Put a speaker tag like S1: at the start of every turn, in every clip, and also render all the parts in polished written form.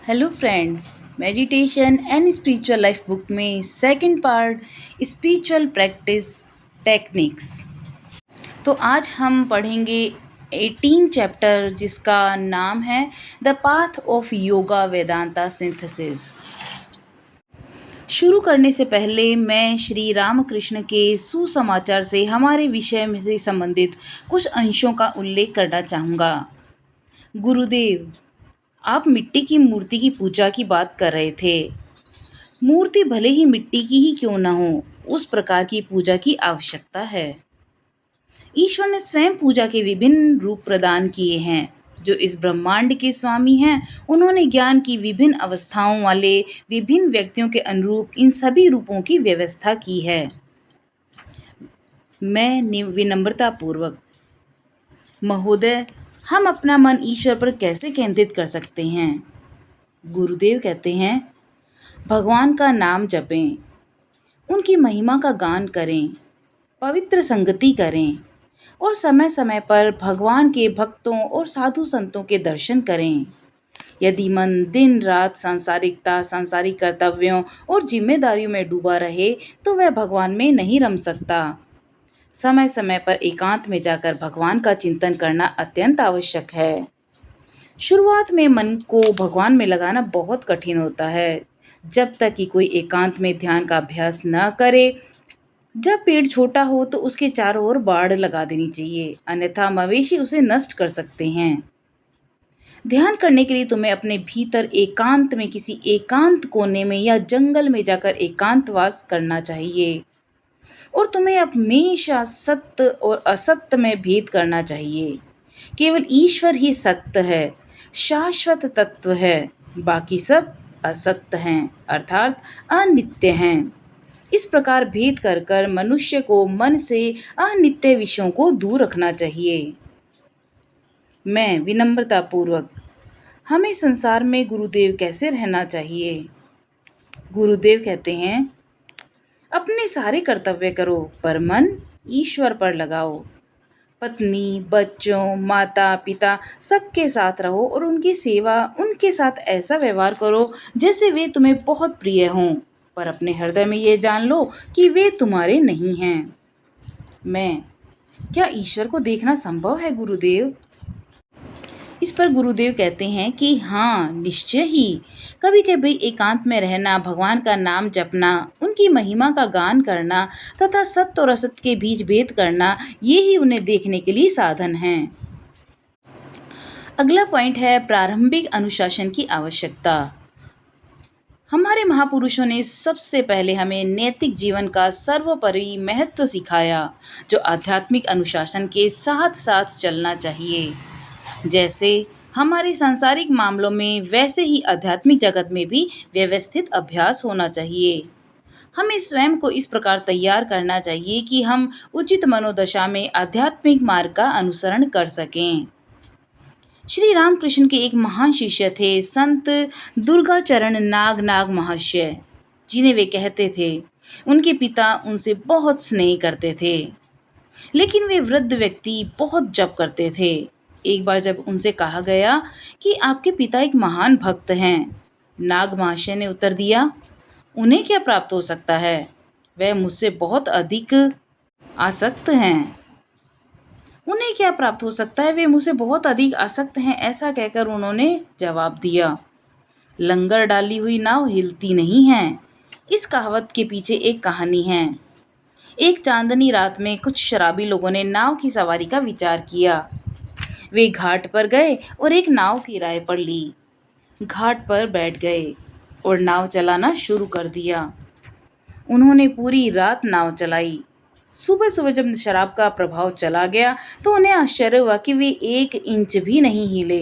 S1: Hello friends, meditation and spiritual life book में second part spiritual practice techniques. तो आज हम पढ़ेंगे 18 चैप्टर जिसका नाम है the path of yoga Vedanta synthesis. शुरू करने से पहले मैं श्री रामकृष्ण के सुसमाचार से हमारे विषय में से संबंधित कुछ अंशों का उल्लेख करना चाहूँगा। गुरुदेव, आप मिट्टी की मूर्ति की पूजा की बात कर रहे थे। मूर्ति भले ही मिट्टी की ही क्यों न हो, उस प्रकार की पूजा की आवश्यकता है। ईश्वर ने स्वयं पूजा के विभिन्न रूप प्रदान किए हैं। जो इस ब्रह्मांड के स्वामी हैं, उन्होंने ज्ञान की विभिन्न अवस्थाओं वाले विभिन्न व्यक्तियों के अनुरूप इन सभी रूपों की व्यवस्था की है। मैं विनम्रता पूर्वक, महोदय, हम अपना मन ईश्वर पर कैसे केंद्रित कर सकते हैं? गुरुदेव कहते हैं, भगवान का नाम जपें, उनकी महिमा का गान करें, पवित्र संगति करें और समय समय पर भगवान के भक्तों और साधु संतों के दर्शन करें। यदि मन दिन रात सांसारिकता, सांसारिक कर्तव्यों और जिम्मेदारियों में डूबा रहे तो वह भगवान में नहीं रम सकता। समय समय पर एकांत में जाकर भगवान का चिंतन करना अत्यंत आवश्यक है। शुरुआत में मन को भगवान में लगाना बहुत कठिन होता है, जब तक कि कोई एकांत में ध्यान का अभ्यास न करे। जब पेड़ छोटा हो तो उसके चारों ओर बाड़ लगा देनी चाहिए, अन्यथा मवेशी उसे नष्ट कर सकते हैं। ध्यान करने के लिए तुम्हें अपने भीतर एकांत में किसी एकांत कोने में या जंगल में जाकर एकांतवास करना चाहिए और तुम्हें हमेशा सत्य और असत्य में भेद करना चाहिए। केवल ईश्वर ही सत्य है, शाश्वत तत्व है, बाकी सब असत्य हैं, अर्थात अनित्य हैं। इस प्रकार भेद कर कर मनुष्य को मन से अनित्य विषयों को दूर रखना चाहिए। मैं विनम्रता पूर्वक, हमें संसार में गुरुदेव कैसे रहना चाहिए? गुरुदेव कहते हैं, अपने सारे कर्तव्य करो पर मन ईश्वर पर लगाओ। पत्नी, बच्चों, माता पिता सबके साथ रहो और उनकी सेवा, उनके साथ ऐसा व्यवहार करो जैसे वे तुम्हें बहुत प्रिय हों, पर अपने हृदय में ये जान लो कि वे तुम्हारे नहीं हैं। मैं, क्या ईश्वर को देखना संभव है गुरुदेव? इस पर गुरुदेव कहते हैं कि हाँ, निश्चय ही। कभी कभी एकांत में रहना, भगवान का नाम जपना, उनकी महिमा का गान करना तथा सत्य और असत्य के बीच भेद करना, ये ही उन्हें देखने के लिए साधन हैं। अगला पॉइंट है प्रारंभिक अनुशासन की आवश्यकता। हमारे महापुरुषों ने सबसे पहले हमें नैतिक जीवन का सर्वोपरि महत्व सिखाया, जो आध्यात्मिक अनुशासन के साथ साथ चलना चाहिए। जैसे हमारे सांसारिक मामलों में, वैसे ही आध्यात्मिक जगत में भी व्यवस्थित अभ्यास होना चाहिए। हमें स्वयं को इस प्रकार तैयार करना चाहिए कि हम उचित मनोदशा में आध्यात्मिक मार्ग का अनुसरण कर सकें। श्री रामकृष्ण के एक महान शिष्य थे, संत दुर्गाचरण नाग महाशय, जिन्हें वे कहते थे। उनके पिता उनसे बहुत स्नेह करते थे, लेकिन वे वृद्ध व्यक्ति बहुत जप करते थे। एक बार जब उनसे कहा गया कि आपके पिता एक महान भक्त हैं, नाग महाशय ने उत्तर दिया, उन्हें क्या प्राप्त हो सकता है? वह मुझसे बहुत अधिक आसक्त हैं। उन्हें क्या प्राप्त हो सकता है? वे मुझसे बहुत अधिक आसक्त हैं। ऐसा कहकर उन्होंने जवाब दिया, लंगर डाली हुई नाव हिलती नहीं है। इस कहावत के पीछे एक कहानी है। एक चांदनी रात में कुछ शराबी लोगों ने नाव की सवारी का विचार किया। वे घाट पर गए और एक नाव किराए पर ली। घाट पर बैठ गए और नाव चलाना शुरू कर दिया। उन्होंने पूरी रात नाव चलाई। सुबह सुबह जब शराब का प्रभाव चला गया तो उन्हें आश्चर्य हुआ कि वे 1 इंच भी नहीं हिले।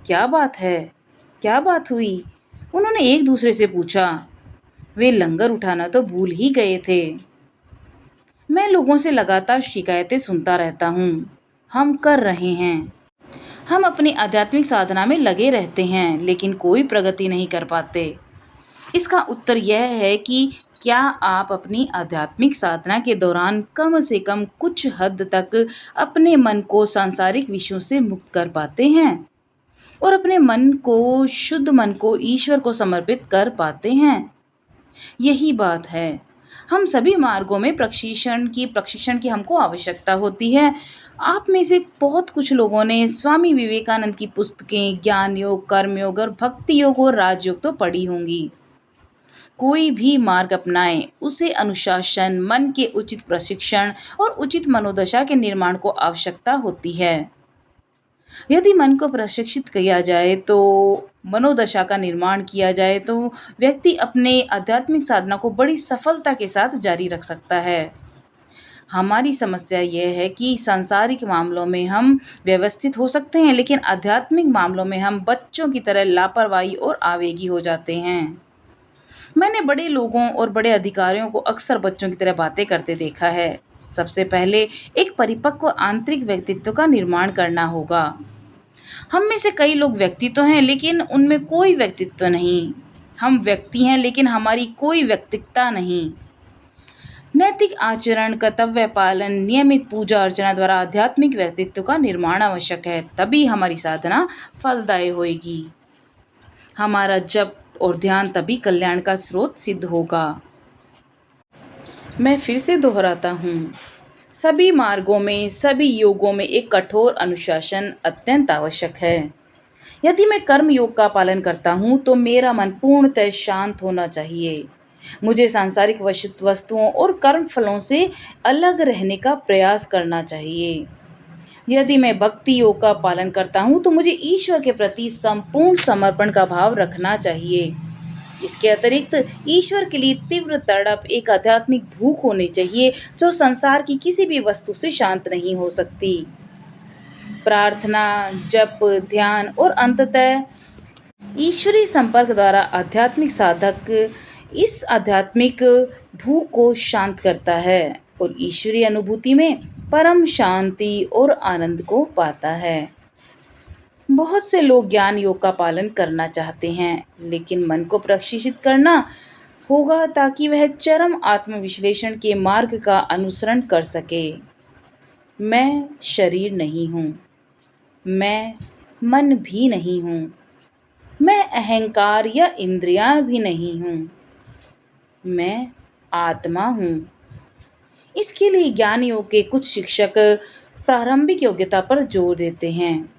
S1: क्या बात है? क्या बात हुई? उन्होंने एक दूसरे से पूछा। वे लंगर उठाना तो भूल ही गए थे। मैं लोगों से लगातार शिकायतें सुनता रहता हूँ। हम कर रहे हैं, हम अपनी आध्यात्मिक साधना में लगे रहते हैं, लेकिन कोई प्रगति नहीं कर पाते। इसका उत्तर यह है कि क्या आप अपनी आध्यात्मिक साधना के दौरान कम से कम कुछ हद तक अपने मन को सांसारिक विषयों से मुक्त कर पाते हैं? और अपने मन को, शुद्ध मन को ईश्वर को समर्पित कर पाते हैं। यही बात है। हम सभी मार्गों में प्रशिक्षण की हमको आवश्यकता होती है। आप में से बहुत कुछ लोगों ने स्वामी विवेकानंद की पुस्तकें ज्ञान योग, कर्म योग और भक्ति योग और राजयोग तो पढ़ी होंगी। कोई भी मार्ग अपनाएं, उसे अनुशासन, मन के उचित प्रशिक्षण और उचित मनोदशा के निर्माण को आवश्यकता होती है। यदि मन को प्रशिक्षित किया जाए तो मनोदशा का निर्माण किया जाए तो व्यक्ति अपने आध्यात्मिक साधना को बड़ी सफलता के साथ जारी रख सकता है। हमारी समस्या यह है कि सांसारिक मामलों में हम व्यवस्थित हो सकते हैं, लेकिन आध्यात्मिक मामलों में हम बच्चों की तरह लापरवाही और आवेगी हो जाते हैं। मैंने बड़े लोगों और बड़े अधिकारियों को अक्सर बच्चों की तरह बातें करते देखा है। सबसे पहले एक परिपक्व आंतरिक व्यक्तित्व का निर्माण करना होगा। हम में से कई लोग व्यक्ति तो हैं, लेकिन उनमें कोई व्यक्तित्व नहीं। हम व्यक्ति हैं, लेकिन हमारी कोई व्यक्तिकता नहीं। नैतिक आचरण, कर्तव्य पालन, नियमित पूजा अर्चना द्वारा आध्यात्मिक व्यक्तित्व का निर्माण आवश्यक है। तभी हमारी साधना फलदायी होगी। हमारा जप और ध्यान तभी कल्याण का स्रोत सिद्ध होगा। मैं फिर से दोहराता हूँ, सभी मार्गों में, सभी योगों में एक कठोर अनुशासन अत्यंत आवश्यक है। यदि मैं कर्म योग का पालन करता हूँ तो मेरा मन पूर्णतः शांत होना चाहिए। मुझे सांसारिक वस्तुओं और कर्म फलों से अलग रहने का प्रयास करना चाहिए। यदि मैं भक्ति योग का पालन करता हूँ तो मुझे ईश्वर के प्रति संपूर्ण समर्पण का भाव रखना चाहिए। इसके अतिरिक्त ईश्वर के लिए तीव्र तड़प, एक आध्यात्मिक भूख होनी चाहिए जो संसार की किसी भी वस्तु से शांत नहीं हो सकती। प्रार्थना, जप, ध्यान और अंततः ईश्वरीय संपर्क द्वारा आध्यात्मिक साधक इस आध्यात्मिक भूख को शांत करता है और ईश्वरीय अनुभूति में परम शांति और आनंद को पाता है। बहुत से लोग ज्ञान योग का पालन करना चाहते हैं, लेकिन मन को प्रशिक्षित करना होगा ताकि वह चरम आत्मविश्लेषण के मार्ग का अनुसरण कर सके। मैं शरीर नहीं हूँ, मैं मन भी नहीं हूँ, मैं अहंकार या इंद्रियां भी नहीं हूँ, मैं आत्मा हूँ। इसके लिए ज्ञान योग के कुछ शिक्षक प्रारंभिक योग्यता पर जोर देते हैं।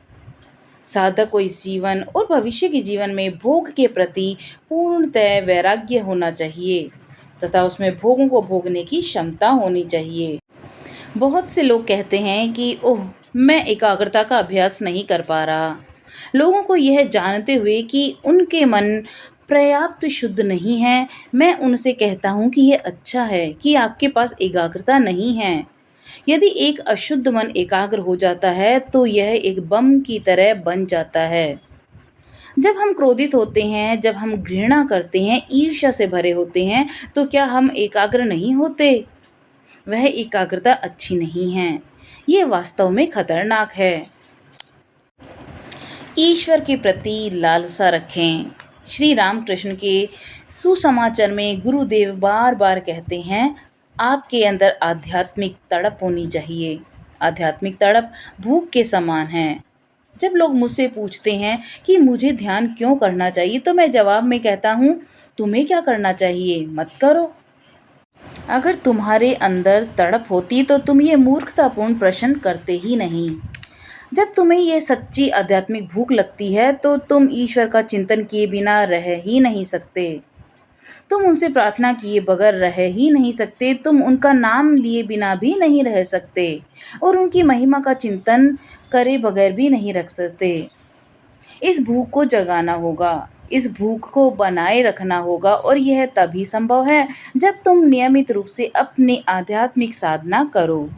S1: साधक को इस जीवन और भविष्य के जीवन में भोग के प्रति पूर्णतः वैराग्य होना चाहिए तथा उसमें भोगों को भोगने की क्षमता होनी चाहिए। बहुत से लोग कहते हैं कि ओह, मैं एकाग्रता का अभ्यास नहीं कर पा रहा। लोगों को यह जानते हुए कि उनके मन पर्याप्त शुद्ध नहीं है, मैं उनसे कहता हूँ कि यह अच्छा है कि आपके पास एकाग्रता नहीं है। यदि एक अशुद्ध मन एकाग्र हो जाता है तो यह एक बम की तरह बन जाता है। जब हम क्रोधित होते हैं, जब हम घृणा करते हैं, ईर्ष्या से भरे होते हैं, तो क्या हम एकाग्र नहीं होते? वह एकाग्रता अच्छी नहीं है, ये वास्तव में खतरनाक है। ईश्वर के प्रति लालसा रखें। श्री रामकृष्ण के सुसमाचार में गुरुदेव बार बार कहते हैं, आपके अंदर आध्यात्मिक तड़प होनी चाहिए। आध्यात्मिक तड़प भूख के समान है। जब लोग मुझसे पूछते हैं कि मुझे ध्यान क्यों करना चाहिए, तो मैं जवाब में कहता हूँ, तुम्हें क्या करना चाहिए, मत करो। अगर तुम्हारे अंदर तड़प होती तो तुम ये मूर्खतापूर्ण प्रश्न करते ही नहीं। जब तुम्हें ये सच्ची आध्यात्मिक भूख लगती है तो तुम ईश्वर का चिंतन किए बिना रह ही नहीं सकते। तुम उनसे प्रार्थना किए बगैर रह ही नहीं सकते। तुम उनका नाम लिए बिना भी नहीं रह सकते और उनकी महिमा का चिंतन करे बगैर भी नहीं रख सकते। इस भूख को जगाना होगा, इस भूख को बनाए रखना होगा और यह तभी संभव है जब तुम नियमित रूप से अपनी आध्यात्मिक साधना करो।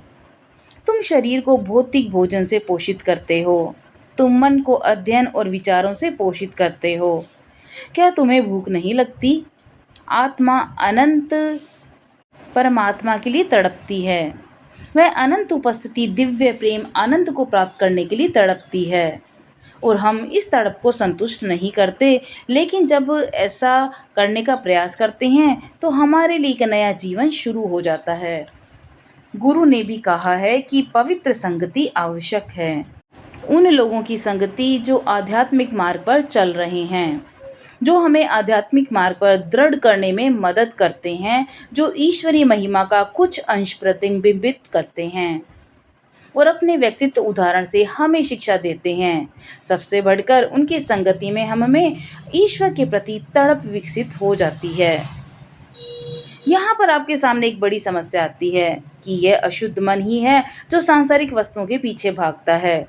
S1: तुम शरीर को भौतिक भोजन से पोषित करते हो, तुम मन को अध्ययन और विचारों से पोषित करते हो। क्या तुम्हें भूख नहीं लगती? आत्मा अनंत परमात्मा के लिए तड़पती है। वह अनंत उपस्थिति, दिव्य प्रेम, आनंद को प्राप्त करने के लिए तड़पती है और हम इस तड़प को संतुष्ट नहीं करते। लेकिन जब ऐसा करने का प्रयास करते हैं तो हमारे लिए एक नया जीवन शुरू हो जाता है। गुरु ने भी कहा है कि पवित्र संगति आवश्यक है। उन लोगों की संगति जो आध्यात्मिक मार्ग पर चल रहे हैं, जो हमें आध्यात्मिक मार्ग पर दृढ़ करने में मदद करते हैं, जो ईश्वरीय महिमा का कुछ अंश प्रतिबिंबित करते हैं और अपने व्यक्तित्व उदाहरण से हमें शिक्षा देते हैं। सबसे बढ़कर उनकी संगति में हमें ईश्वर के प्रति तड़प विकसित हो जाती है। यहाँ पर आपके सामने एक बड़ी समस्या आती है कि यह अशुद्ध मन ही है जो सांसारिक वस्तुओं के पीछे भागता है।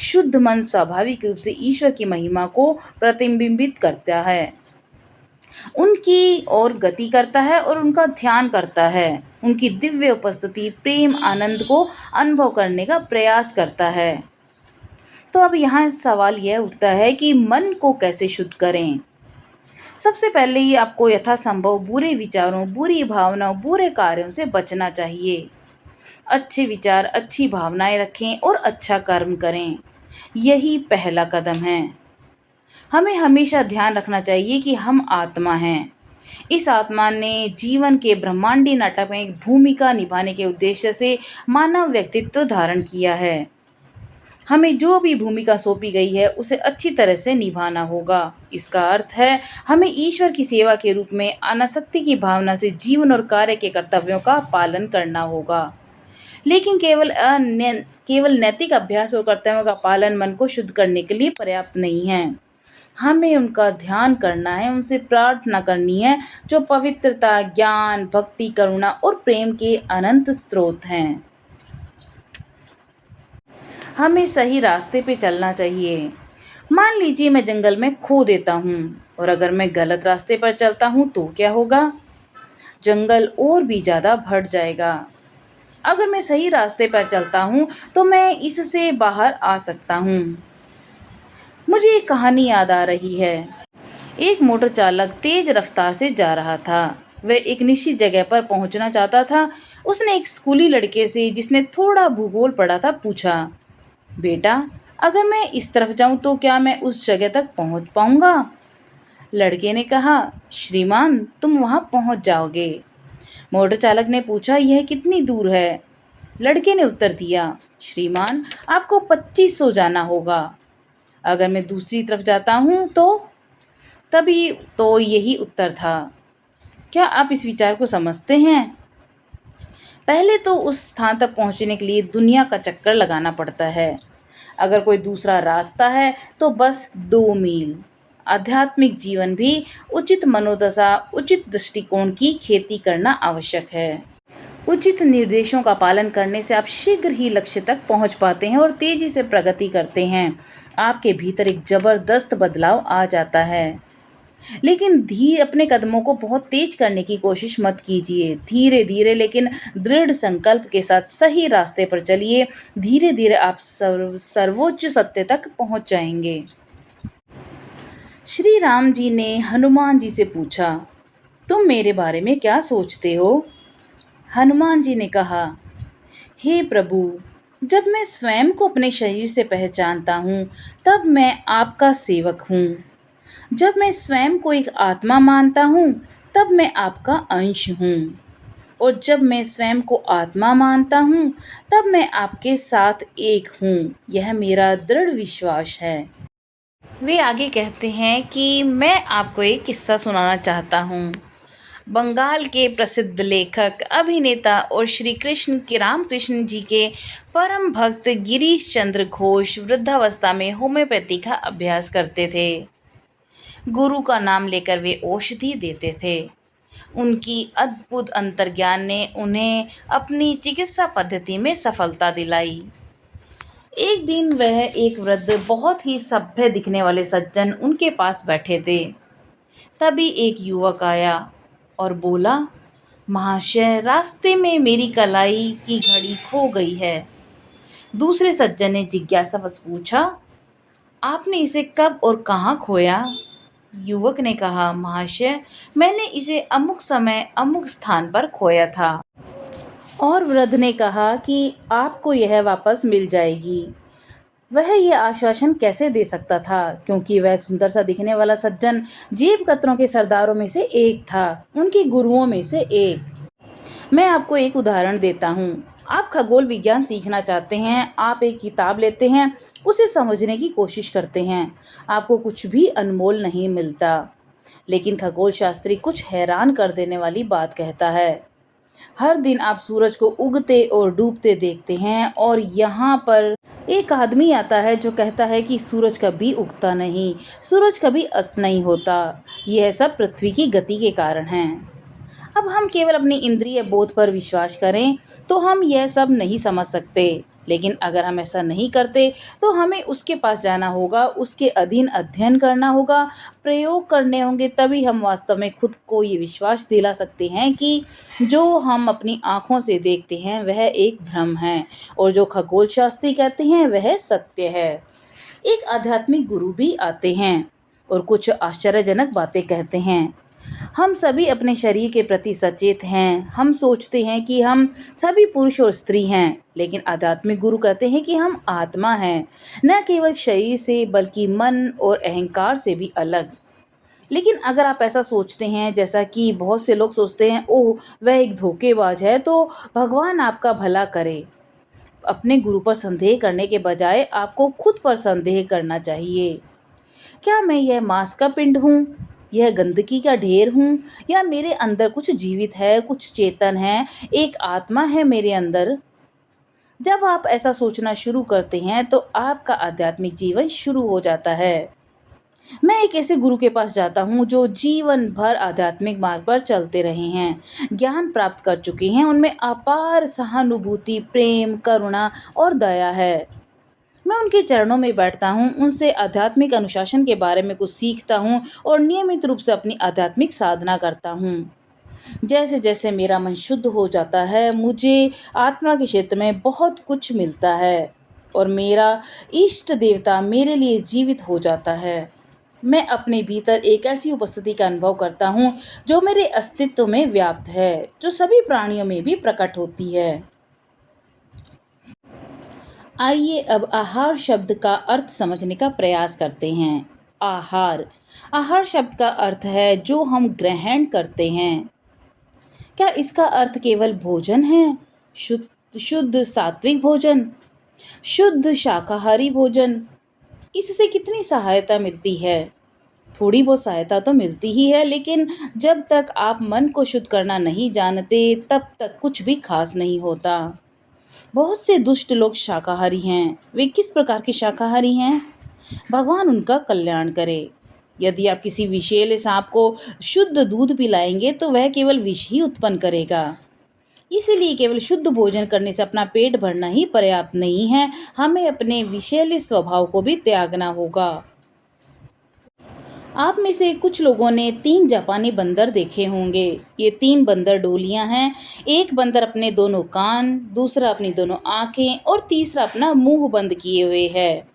S1: शुद्ध मन स्वाभाविक रूप से ईश्वर की महिमा को प्रतिबिंबित करता है, उनकी ओर गति करता है और उनका ध्यान करता है, उनकी दिव्य उपस्थिति प्रेम आनंद को अनुभव करने का प्रयास करता है। तो अब यहाँ सवाल यह उठता है कि मन को कैसे शुद्ध करें। सबसे पहले ही आपको यथासंभव बुरे विचारों, बुरी भावनाओं, बुरे कार्यों से बचना चाहिए। अच्छे विचार, अच्छी भावनाएं रखें और अच्छा कर्म करें। यही पहला कदम है। हमें हमेशा ध्यान रखना चाहिए कि हम आत्मा हैं। इस आत्मा ने जीवन के ब्रह्मांडी नाटक में एक भूमिका निभाने के उद्देश्य से मानव व्यक्तित्व धारण किया है। हमें जो भी भूमिका सौंपी गई है उसे अच्छी तरह से निभाना होगा। इसका अर्थ है हमें ईश्वर की सेवा के रूप में अनासक्ति की भावना से जीवन और कार्य के कर्तव्यों का पालन करना होगा। लेकिन केवल नैतिक अभ्यास और कर्तव्यों का पालन मन को शुद्ध करने के लिए पर्याप्त नहीं है। हमें उनका ध्यान करना है, उनसे प्रार्थना करनी है जो पवित्रता, ज्ञान, भक्ति, करुणा और प्रेम के अनंत स्रोत हैं। हमें सही रास्ते पे चलना चाहिए। मान लीजिए मैं जंगल में खो देता हूँ और अगर मैं गलत रास्ते पर चलता हूँ तो क्या होगा? जंगल और भी ज़्यादा बढ़ जाएगा। अगर मैं सही रास्ते पर चलता हूँ तो मैं इससे बाहर आ सकता हूँ। मुझे एक कहानी याद आ रही है। एक मोटर चालक तेज रफ्तार से जा रहा था। वह एक निश्चित जगह पर पहुंचना चाहता था। उसने एक स्कूली लड़के से, जिसने थोड़ा भूगोल पढ़ा था, पूछा, बेटा, अगर मैं इस तरफ जाऊं तो क्या मैं उस जगह तक पहुंच पाऊंगा? लड़के ने कहा, श्रीमान, तुम वहां पहुंच जाओगे। मोटर चालक ने पूछा, यह कितनी दूर है? लड़के ने उत्तर दिया, श्रीमान, आपको 2500 जाना होगा। अगर मैं दूसरी तरफ जाता हूँ तो? तभी तो यही उत्तर था। क्या आप इस विचार को समझते हैं? पहले तो उस स्थान तक पहुँचने के लिए दुनिया का चक्कर लगाना पड़ता है। अगर कोई दूसरा रास्ता है तो बस 2 मील। आध्यात्मिक जीवन भी उचित मनोदशा, उचित दृष्टिकोण की खेती करना आवश्यक है। उचित निर्देशों का पालन करने से आप शीघ्र ही लक्ष्य तक पहुंच पाते हैं और तेजी से प्रगति करते हैं। आपके भीतर एक जबरदस्त बदलाव आ जाता है। लेकिन अपने कदमों को बहुत तेज करने की कोशिश मत कीजिए। धीरे धीरे लेकिन दृढ़ संकल्प के साथ सही रास्ते पर चलिए। धीरे धीरे आप सर्वोच्च सत्य तक पहुंच जाएंगे। श्री राम जी ने हनुमान जी से पूछा, तुम मेरे बारे में क्या सोचते हो? हनुमान जी ने कहा, हे प्रभु, जब मैं स्वयं को अपने शरीर से पहचानता हूँ तब मैं आपका सेवक हूँ। जब मैं स्वयं को एक आत्मा मानता हूँ तब मैं आपका अंश हूँ, और जब मैं स्वयं को आत्मा मानता हूँ तब मैं आपके साथ एक हूँ। यह मेरा दृढ़ विश्वास है। वे आगे कहते हैं कि मैं आपको एक किस्सा सुनाना चाहता हूँ। बंगाल के प्रसिद्ध लेखक, अभिनेता और श्री कृष्ण के रामकृष्ण जी के परम भक्त गिरीश चंद्र घोष वृद्धावस्था में होम्योपैथी का अभ्यास करते थे। गुरु का नाम लेकर वे औषधि देते थे। उनकी अद्भुत अंतर्ज्ञान ने उन्हें अपनी चिकित्सा पद्धति में सफलता दिलाई। एक दिन वह एक वृद्ध, बहुत ही सभ्य दिखने वाले सज्जन उनके पास बैठे थे। तभी एक युवक आया और बोला, महाशय, रास्ते में मेरी कलाई की घड़ी खो गई है। दूसरे सज्जन ने जिज्ञासावश पूछा, आपने इसे कब और कहाँ खोया? युवक ने कहा, महाशय, मैंने इसे अमुक समय अमुक स्थान पर खोया था। और वृद्ध ने कहा कि आपको यह वापस मिल जाएगी। वह यह आश्वासन कैसे दे सकता था, क्योंकि वह सुंदर सा दिखने वाला सज्जन जेब कतरों के सरदारों में से एक था, उनके गुरुओं में से एक। मैं आपको एक उदाहरण देता हूँ। आप खगोल विज्ञान सीखना चाहते हैं। आप एक किताब लेते हैं, उसे समझने की कोशिश करते हैं। आपको कुछ भी अनमोल नहीं मिलता। लेकिन खगोल शास्त्री कुछ हैरान कर देने वाली बात कहता है। हर दिन आप सूरज को उगते और डूबते देखते हैं और यहाँ पर एक आदमी आता है जो कहता है कि सूरज कभी उगता नहीं, सूरज कभी अस्त नहीं होता। यह सब पृथ्वी की गति के कारण है। अब हम केवल अपनी इंद्रिय बोध पर विश्वास करें तो हम यह सब नहीं समझ सकते। लेकिन अगर हम ऐसा नहीं करते तो हमें उसके पास जाना होगा, उसके अधीन अध्ययन करना होगा, प्रयोग करने होंगे, तभी हम वास्तव में खुद को ये विश्वास दिला सकते हैं कि जो हम अपनी आँखों से देखते हैं वह एक भ्रम है और जो खगोल शास्त्री कहते हैं वह सत्य है। एक आध्यात्मिक गुरु भी आते हैं और कुछ आश्चर्यजनक बातें कहते हैं। हम सभी अपने शरीर के प्रति सचेत हैं। हम सोचते हैं कि हम सभी पुरुष और स्त्री हैं, लेकिन आध्यात्मिक गुरु कहते हैं कि हम आत्मा हैं, न केवल शरीर से बल्कि मन और अहंकार से भी अलग। लेकिन अगर आप ऐसा सोचते हैं जैसा कि बहुत से लोग सोचते हैं, ओह वह एक धोखेबाज है, तो भगवान आपका भला करे। अपने गुरु पर संदेह करने के बजाय आपको खुद पर संदेह करना चाहिए। क्या मैं यह मांस का पिंड हूँ, यह गंदगी का ढेर हूँ, या मेरे अंदर कुछ जीवित है, कुछ चेतन है, एक आत्मा है मेरे अंदर? जब आप ऐसा सोचना शुरू करते हैं तो आपका आध्यात्मिक जीवन शुरू हो जाता है। मैं एक ऐसे गुरु के पास जाता हूँ जो जीवन भर आध्यात्मिक मार्ग पर चलते रहे हैं, ज्ञान प्राप्त कर चुके हैं, उनमें अपार सहानुभूति, प्रेम, करुणा और दया है। मैं उनके चरणों में बैठता हूँ, उनसे आध्यात्मिक अनुशासन के बारे में कुछ सीखता हूँ और नियमित रूप से अपनी आध्यात्मिक साधना करता हूँ। जैसे जैसे मेरा मन शुद्ध हो जाता है, मुझे आत्मा के क्षेत्र में बहुत कुछ मिलता है और मेरा इष्ट देवता मेरे लिए जीवित हो जाता है। मैं अपने भीतर एक ऐसी उपस्थिति का अनुभव करता हूँ जो मेरे अस्तित्व में व्याप्त है, जो सभी प्राणियों में भी प्रकट होती है। आइए अब आहार शब्द का अर्थ समझने का प्रयास करते हैं। आहार आहार शब्द का अर्थ है जो हम ग्रहण करते हैं। क्या इसका अर्थ केवल भोजन है? शुद्ध सात्विक भोजन, शुद्ध शाकाहारी भोजन? इससे कितनी सहायता मिलती है? थोड़ी बहुत सहायता तो मिलती ही है, लेकिन जब तक आप मन को शुद्ध करना नहीं जानते तब तक कुछ भी खास नहीं होता। बहुत से दुष्ट लोग शाकाहारी हैं। वे किस प्रकार के शाकाहारी हैं? भगवान उनका कल्याण करे। यदि आप किसी विषैले सांप को शुद्ध दूध पिलाएंगे तो वह केवल विष ही उत्पन्न करेगा। इसीलिए केवल शुद्ध भोजन करने से अपना पेट भरना ही पर्याप्त नहीं है, हमें अपने विषैले स्वभाव को भी त्यागना होगा। आप में से कुछ लोगों ने 3 जापानी बंदर देखे होंगे। ये 3 बंदर डोलियां हैं। एक बंदर अपने दोनों कान, दूसरा अपनी दोनों आँखें और तीसरा अपना मुंह बंद किए हुए है।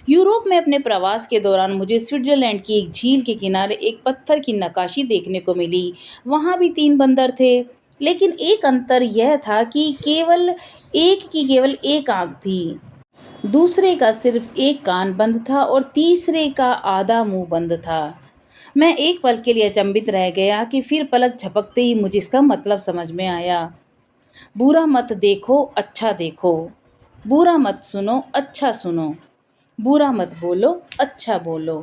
S1: यूरोप में अपने प्रवास के दौरान मुझे स्विट्जरलैंड की एक झील के किनारे एक पत्थर की नक्काशी देखने को मिली। वहाँ भी 3 बंदर थे, लेकिन एक अंतर यह था कि केवल एक आँख थी, दूसरे का सिर्फ एक कान बंद था और तीसरे का आधा मुंह बंद था। मैं एक पल के लिए अचंभित रह गया कि फिर पलक झपकते ही मुझे इसका मतलब समझ में आया। बुरा मत देखो, अच्छा देखो। बुरा मत सुनो, अच्छा सुनो। बुरा मत बोलो, अच्छा बोलो।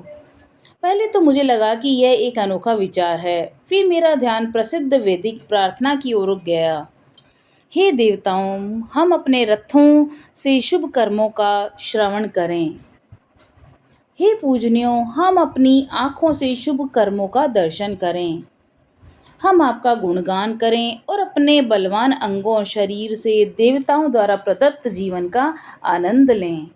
S1: पहले तो मुझे लगा कि यह एक अनोखा विचार है। फिर मेरा ध्यान प्रसिद्ध वैदिक प्रार्थना की ओर रुक गया। हे देवताओं, हम अपने रथों से शुभ कर्मों का श्रवण करें। हे पूजनियों, हम अपनी आँखों से शुभ कर्मों का दर्शन करें। हम आपका गुणगान करें और अपने बलवान अंगों और शरीर से देवताओं द्वारा प्रदत्त जीवन का आनंद लें।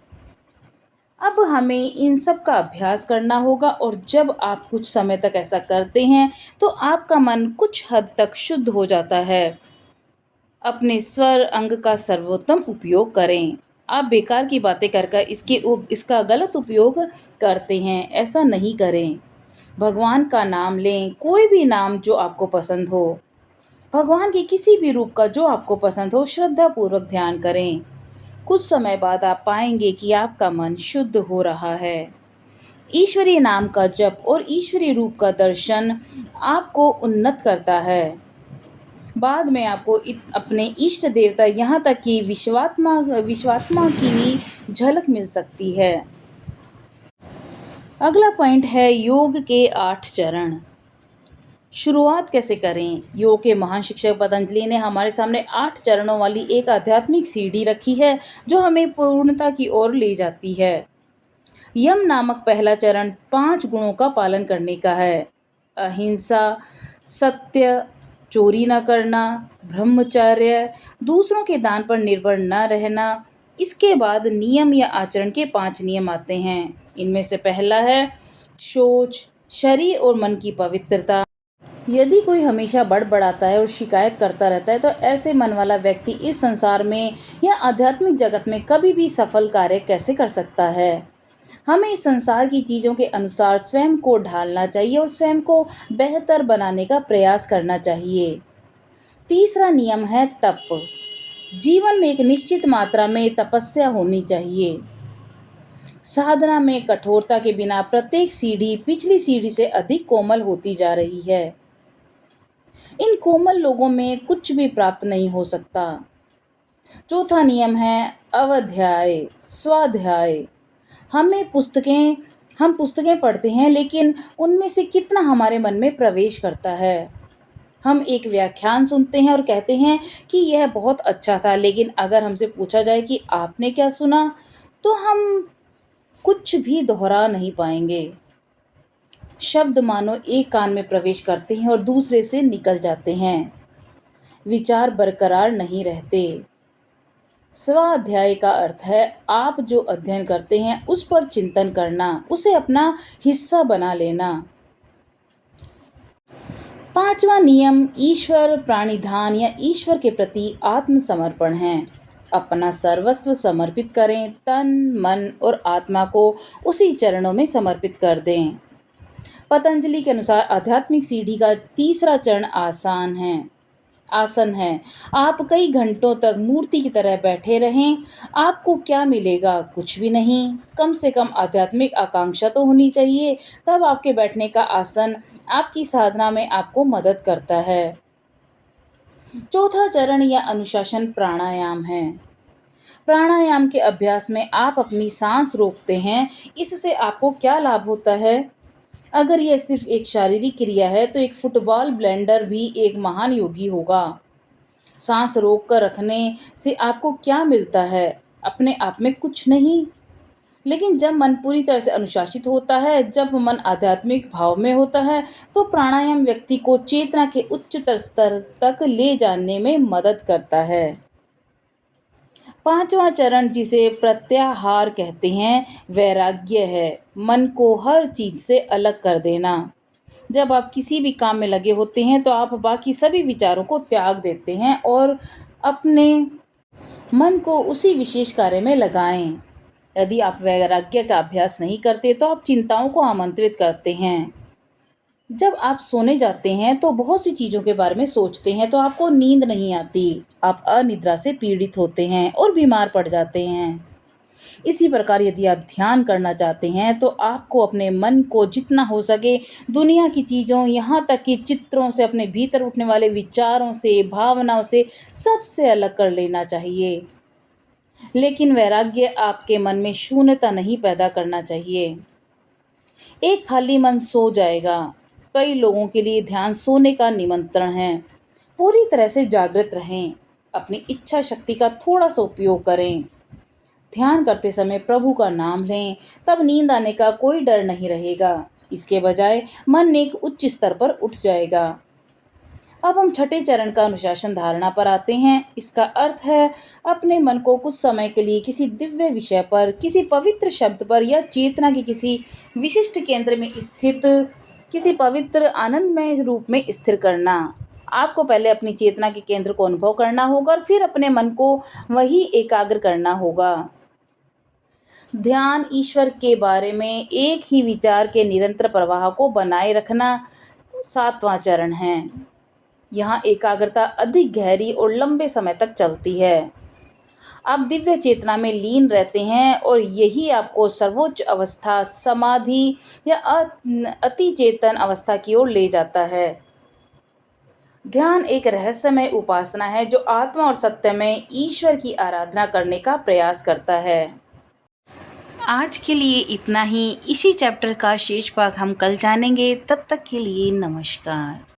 S1: अब हमें इन सब का अभ्यास करना होगा और जब आप कुछ समय तक ऐसा करते हैं तो आपका मन कुछ हद तक शुद्ध हो जाता है। अपने स्वर अंग का सर्वोत्तम उपयोग करें। आप बेकार की बातें कर इसका गलत उपयोग करते हैं, ऐसा नहीं करें। भगवान का नाम लें, कोई भी नाम जो आपको पसंद हो। भगवान के किसी भी रूप का जो आपको पसंद हो, श्रद्धापूर्वक ध्यान करें। कुछ समय बाद आप पाएंगे कि आपका मन शुद्ध हो रहा है। ईश्वरीय नाम का जप और ईश्वरीय रूप का दर्शन आपको उन्नत करता है। बाद में आपको अपने इष्ट देवता यहाँ तक कि विश्वात्मा विश्वात्मा की भी झलक मिल सकती है। अगला पॉइंट है योग के 8 चरण। शुरुआत कैसे करें? योग के महान शिक्षक पतंजलि ने हमारे सामने 8 चरणों वाली एक आध्यात्मिक सीढ़ी रखी है जो हमें पूर्णता की ओर ले जाती है। यम नामक पहला चरण 5 गुणों का पालन करने का है। अहिंसा, सत्य, चोरी न करना, ब्रह्मचर्य, दूसरों के दान पर निर्भर न रहना। इसके बाद नियम या आचरण के 5 नियम आते हैं। इनमें से पहला है शौच, शरीर और मन की पवित्रता। यदि कोई हमेशा बड़बड़ाता है और शिकायत करता रहता है तो ऐसे मन वाला व्यक्ति इस संसार में या आध्यात्मिक जगत में कभी भी सफल कार्य कैसे कर सकता है? हमें इस संसार की चीज़ों के अनुसार स्वयं को ढालना चाहिए और स्वयं को बेहतर बनाने का प्रयास करना चाहिए। तीसरा नियम है तप। जीवन में एक निश्चित मात्रा में तपस्या होनी चाहिए। साधना में कठोरता के बिना प्रत्येक सीढ़ी पिछली सीढ़ी से अधिक कोमल होती जा रही है। इन कोमल लोगों में कुछ भी प्राप्त नहीं हो सकता। चौथा नियम है अवध्याय, स्वाध्याय। हम पुस्तकें पढ़ते हैं, लेकिन उनमें से कितना हमारे मन में प्रवेश करता है? हम एक व्याख्यान सुनते हैं और कहते हैं कि यह बहुत अच्छा था, लेकिन अगर हमसे पूछा जाए कि आपने क्या सुना, तो हम कुछ भी दोहरा नहीं पाएंगे। शब्द मानो एक कान में प्रवेश करते हैं और दूसरे से निकल जाते हैं। विचार बरकरार नहीं रहते। स्वाध्याय का अर्थ है आप जो अध्ययन करते हैं उस पर चिंतन करना, उसे अपना हिस्सा बना लेना। पांचवा नियम ईश्वर प्राणिधान या ईश्वर के प्रति आत्मसमर्पण है। अपना सर्वस्व समर्पित करें, तन, मन और आत्मा को उसी चरणों में समर्पित कर दें। पतंजलि के अनुसार आध्यात्मिक सीढ़ी का तीसरा चरण आसन है। आप कई घंटों तक मूर्ति की तरह बैठे रहें, आपको क्या मिलेगा? कुछ भी नहीं। कम से कम आध्यात्मिक आकांक्षा तो होनी चाहिए, तब आपके बैठने का आसन आपकी साधना में आपको मदद करता है। चौथा चरण या अनुशासन प्राणायाम है। प्राणायाम के अभ्यास में आप अपनी सांस रोकते हैं। इससे आपको क्या लाभ होता है? अगर यह सिर्फ एक शारीरिक क्रिया है तो एक फुटबॉल ब्लेंडर भी एक महान योगी होगा। सांस रोक कर रखने से आपको क्या मिलता है? अपने आप में कुछ नहीं। लेकिन जब मन पूरी तरह से अनुशासित होता है, जब मन आध्यात्मिक भाव में होता है, तो प्राणायाम व्यक्ति को चेतना के उच्चतर स्तर तक ले जाने में मदद करता है। पांचवा चरण, जिसे प्रत्याहार कहते हैं, वैराग्य है। मन को हर चीज से अलग कर देना। जब आप किसी भी काम में लगे होते हैं तो आप बाकी सभी विचारों को त्याग देते हैं और अपने मन को उसी विशेष कार्य में लगाएं। यदि आप वैराग्य का अभ्यास नहीं करते तो आप चिंताओं को आमंत्रित करते हैं। जब आप सोने जाते हैं तो बहुत सी चीज़ों के बारे में सोचते हैं तो आपको नींद नहीं आती। आप अनिद्रा से पीड़ित होते हैं और बीमार पड़ जाते हैं। इसी प्रकार यदि आप ध्यान करना चाहते हैं तो आपको अपने मन को जितना हो सके दुनिया की चीज़ों, यहाँ तक कि चित्रों से, अपने भीतर उठने वाले विचारों से, भावनाओं से सबसे अलग कर लेना चाहिए। लेकिन वैराग्य आपके मन में शून्यता नहीं पैदा करना चाहिए। एक खाली मन सो जाएगा। कई लोगों के लिए ध्यान सोने का निमंत्रण है। पूरी तरह से जागृत रहें। अपनी इच्छा शक्ति का थोड़ा सा उपयोग करें। ध्यान करते समय प्रभु का नाम लें, तब नींद आने का कोई डर नहीं रहेगा। इसके बजाय मन एक उच्च स्तर पर उठ जाएगा। अब हम छठे चरण का अनुशासन धारणा पर आते हैं। इसका अर्थ है अपने मन को कुछ समय के लिए किसी दिव्य विषय पर, किसी पवित्र शब्द पर या चेतना के किसी विशिष्ट केंद्र में स्थित किसी पवित्र आनंदमय रूप में स्थिर करना। आपको पहले अपनी चेतना के केंद्र को अनुभव करना होगा और फिर अपने मन को वही एकाग्र करना होगा। ध्यान ईश्वर के बारे में एक ही विचार के निरंतर प्रवाह को बनाए रखना 7वां चरण है। यहाँ एकाग्रता अधिक गहरी और लंबे समय तक चलती है। आप दिव्य चेतना में लीन रहते हैं और यही आपको सर्वोच्च अवस्था, समाधि या अति चेतन अवस्था की ओर ले जाता है। ध्यान एक रहस्यमय उपासना है जो आत्मा और सत्य में ईश्वर की आराधना करने का प्रयास करता है। आज के लिए इतना ही। इसी चैप्टर का शेष भाग हम कल जानेंगे। तब तक के लिए नमस्कार।